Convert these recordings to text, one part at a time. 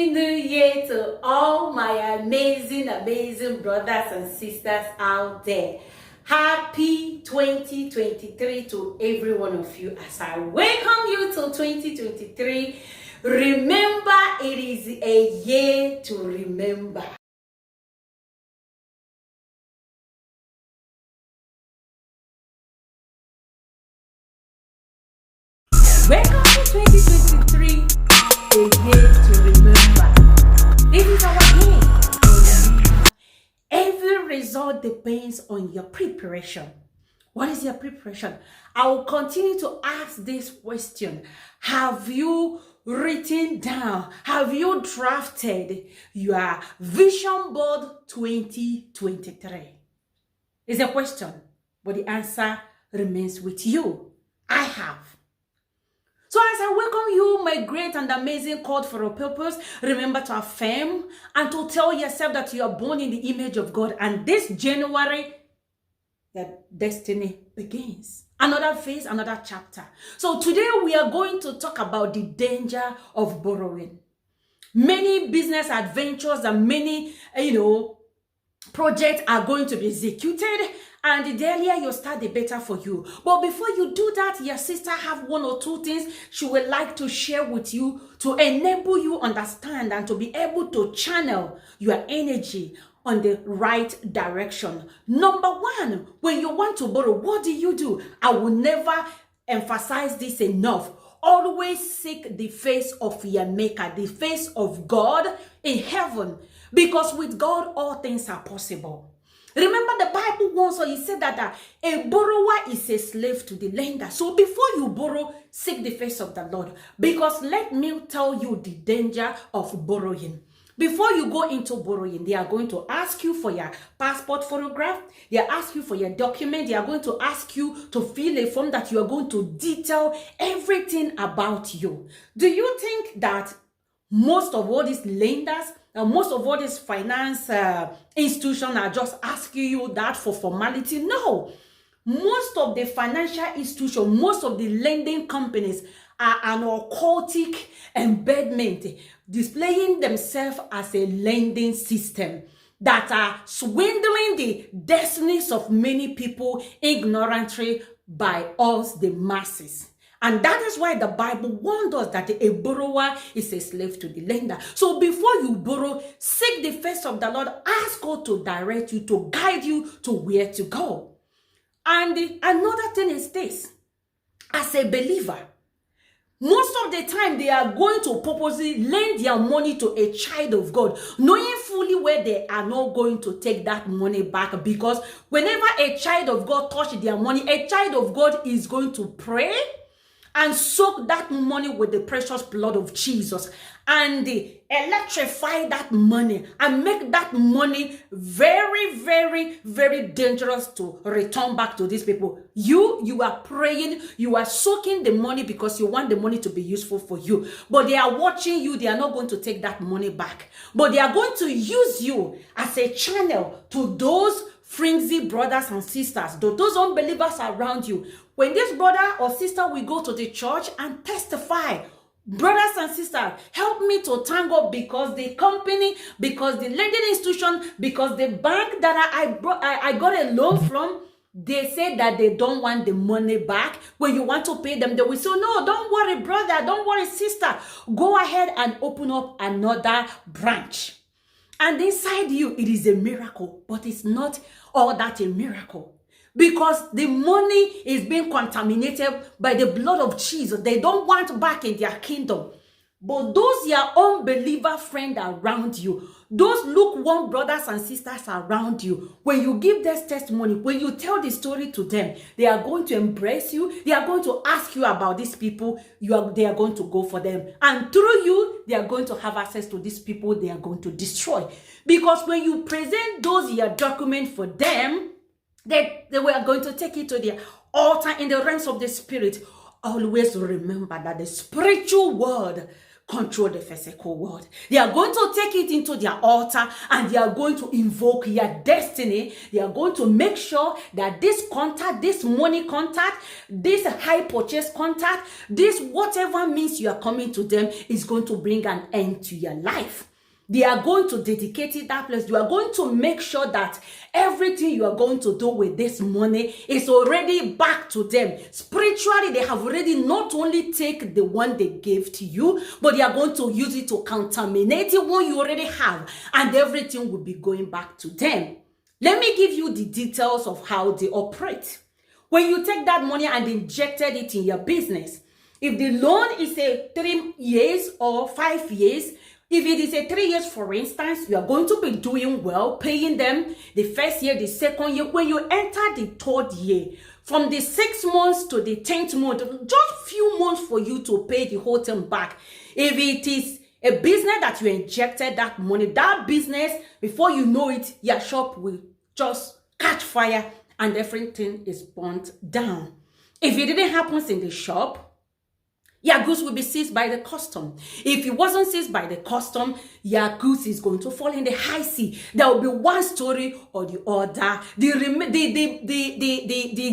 New Year to all my amazing brothers and sisters out there. Happy 2023 to every one of you as I welcome you to 2023. Remember, it is a year to remember. Welcome to 2023, a year to remember. This is our year. Every result depends on your preparation. What is your preparation? I will continue to ask this question. Have you written down? Have you drafted your vision board 2023? It's a question, but the answer remains with you. I have. So as I welcome you, my great and amazing called for a purpose, remember to affirm and to tell yourself that you are born in the image of God. And this January, your destiny begins. Another phase, another chapter. So today we are going to talk about the danger of borrowing. Many business adventures and many, projects are going to be executed, and the earlier you start, the better for you. But before you do that, your sister have one or two things she would like to share with you to enable you understand and to be able to channel your energy on the right direction. Number one, when you want to borrow, what do? I will never emphasize this enough. Always seek the face of your maker, the face of God in heaven, because with God all things are possible. Remember, the Bible once he said that a borrower is a slave to the lender. So before you borrow, seek the face of the Lord, because let me tell you the danger of borrowing. Before you go into borrowing, they are going to ask you for your passport photograph. They are asking you for your document. They are going to ask you to fill a form that you are going to detail everything about you. Do you think that most of all these lenders and most of all these finance institutions are just asking you that for formality? No. Most of the financial institutions, most of the lending companies are an occultic embedment, displaying themselves as a lending system that are swindling the destinies of many people ignorantly by us, the masses. And that is why the Bible warned us that a borrower is a slave to the lender. So before you borrow, seek the face of the Lord. Ask God to direct you, to guide you to where to go. And another thing is this. As a believer, most of the time they are going to purposely lend their money to a child of God, knowing fully where they are not going to take that money back, because whenever a child of God touches their money, a child of God is going to pray and soak that money with the precious blood of Jesus and electrify that money and make that money very, very, very dangerous to return back to these people. You are praying, you are soaking the money because you want the money to be useful for you. But they are watching you, they are not going to take that money back. But they are going to use you as a channel to those frenzy brothers and sisters, those unbelievers around you. When this brother or sister will go to the church and testify, brothers and sisters, help me to thank God because the company, because the lending institution, because the bank that I got a loan from, they say that they don't want the money back. When you want to pay them, they will say, no, don't worry, brother, don't worry, sister. Go ahead and open up another branch. And inside you, it is a miracle, but it's not all that a miracle. Because the money is being contaminated by the blood of Jesus. They don't want back in their kingdom. But those your unbeliever friends around you, those lukewarm brothers and sisters around you, when you give this testimony, when you tell the story to them, they are going to embrace you. They are going to ask you about these people. They are going to go for them. And through you, they are going to have access to these people they are going to destroy. Because when you present those your documents for them, they were going to take it to the altar in the realms of the spirit. Always remember that the spiritual world control the physical world. They are going to take it into their altar and they are going to invoke your destiny. They are going to make sure that this contact, this money contact, this high purchase contact, this whatever means you are coming to them is going to bring an end to your life. They are going to dedicate it that place. You are going to make sure that everything you are going to do with this money is already back to them. Spiritually, they have already not only taken the one they gave to you, but they are going to use it to contaminate the one you already have, and everything will be going back to them. Let me give you the details of how they operate. When you take that money and injected it in your business, if the loan is a 3 years or 5 years, if it is a 3 years, for instance, you are going to be doing well, paying them the first year, the second year. When you enter the third year, from the 6 months to the 10th month, just few months for you to pay the whole thing back. If it is a business that you injected that money, that business, before you know it, your shop will just catch fire and everything is burnt down. If it didn't happen in the shop, your goods will be seized by the custom. If it wasn't seized by the custom, your goods is going to fall in the high sea. There will be one story or the other. The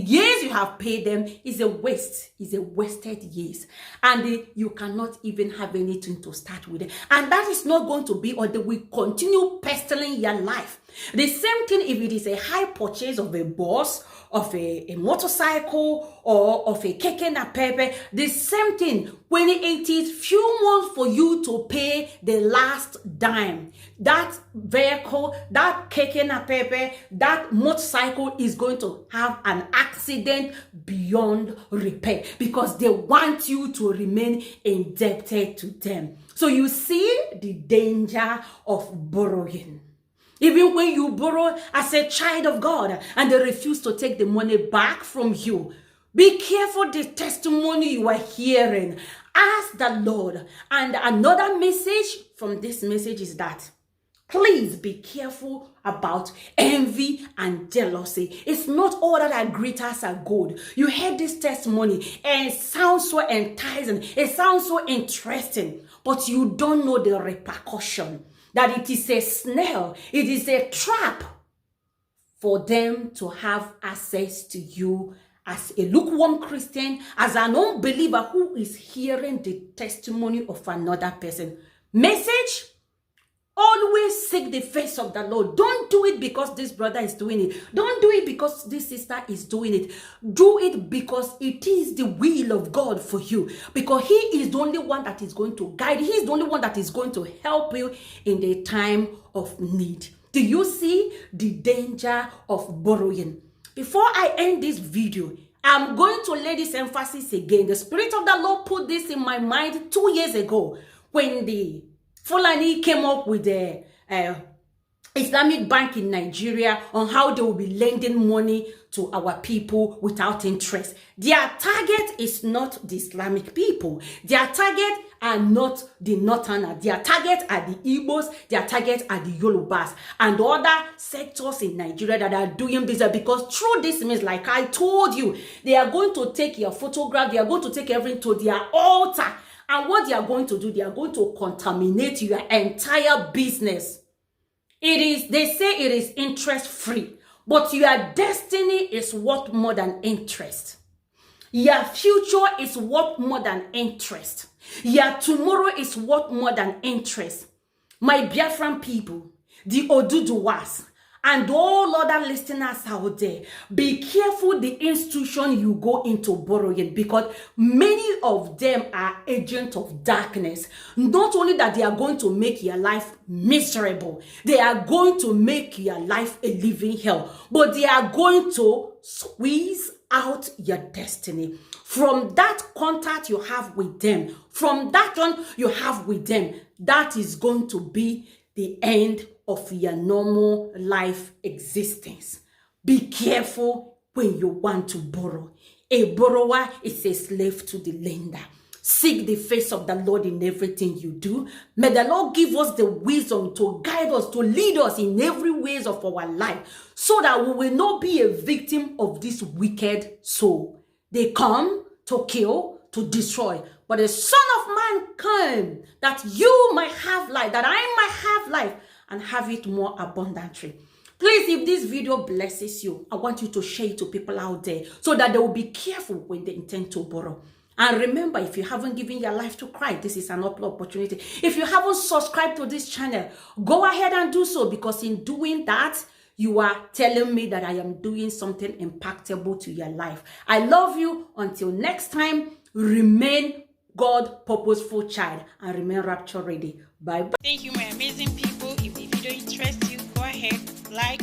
years you have paid them is a waste, is a wasted years. And you cannot even have anything to start with. And that is not going to be, or they will continue pestering your life. The same thing if it is a high purchase of a bus, of a motorcycle, or of a keke na pepe. The same thing when it is few months for you to pay the last dime. That vehicle, that keke na pepe, that motorcycle is going to have an accident beyond repair because they want you to remain indebted to them. So you see the danger of borrowing. Even when you borrow as a child of God and they refuse to take the money back from you, be careful the testimony you are hearing. Ask the Lord. And another message from this message is that please be careful about envy and jealousy. It's not all that glitters are gold. You heard this testimony and it sounds so enticing. It sounds so interesting, but you don't know the repercussion. That it is a snare, it is a trap for them to have access to you as a lukewarm Christian, as an unbeliever who is hearing the testimony of another person. Message: always seek the face of the Lord. Don't do it because this brother is doing it. Don't do it because this sister is doing it. Do it because it is the will of God for you. Because He is the only one that is going to guide. He is the only one that is going to help you in the time of need. Do you see the danger of borrowing? Before I end this video, I'm going to lay this emphasis again. The Spirit of the Lord put this in my mind 2 years ago when the Fulani came up with the Islamic bank in Nigeria on how they will be lending money to our people without interest. Their target is not the Islamic people. Their target are not the Northerners. Their target are the Igbos. Their target are the Yorubas and other sectors in Nigeria that are doing business, because through this means, like I told you, they are going to take your photograph, they are going to take everything to their altar. And what they are going to do, they are going to contaminate your entire business. They say it is interest free, but your destiny is worth more than interest. Your future is worth more than interest. Your tomorrow is worth more than interest. My Biafran people, the Oduduwas, and all other listeners out there, be careful the institution you go into borrowing, because many of them are agents of darkness. Not only that they are going to make your life miserable, they are going to make your life a living hell, but they are going to squeeze out your destiny. From that contact you have with them, from that one you have with them, that is going to be the end of your normal life existence. Be careful when you want to borrow. A borrower is a slave to the lender. Seek the face of the Lord in everything you do. May the Lord give us the wisdom to guide us, to lead us in every ways of our life, so that we will not be a victim of this wicked soul. They come to kill, to destroy, but the Son of Man came that you might have life, that I might have life and have it more abundantly. Please, if this video blesses you, I want you to share it to people out there so that they will be careful when they intend to borrow. And remember, if you haven't given your life to Christ, this is an upload opportunity. If you haven't subscribed to this channel, go ahead and do so, because in doing that, you are telling me that I am doing something impactable to your life. I love you. Until next time, remain God purposeful child and remain rapture ready. Bye bye. Thank you, my amazing people. If the video interests you, go ahead, like,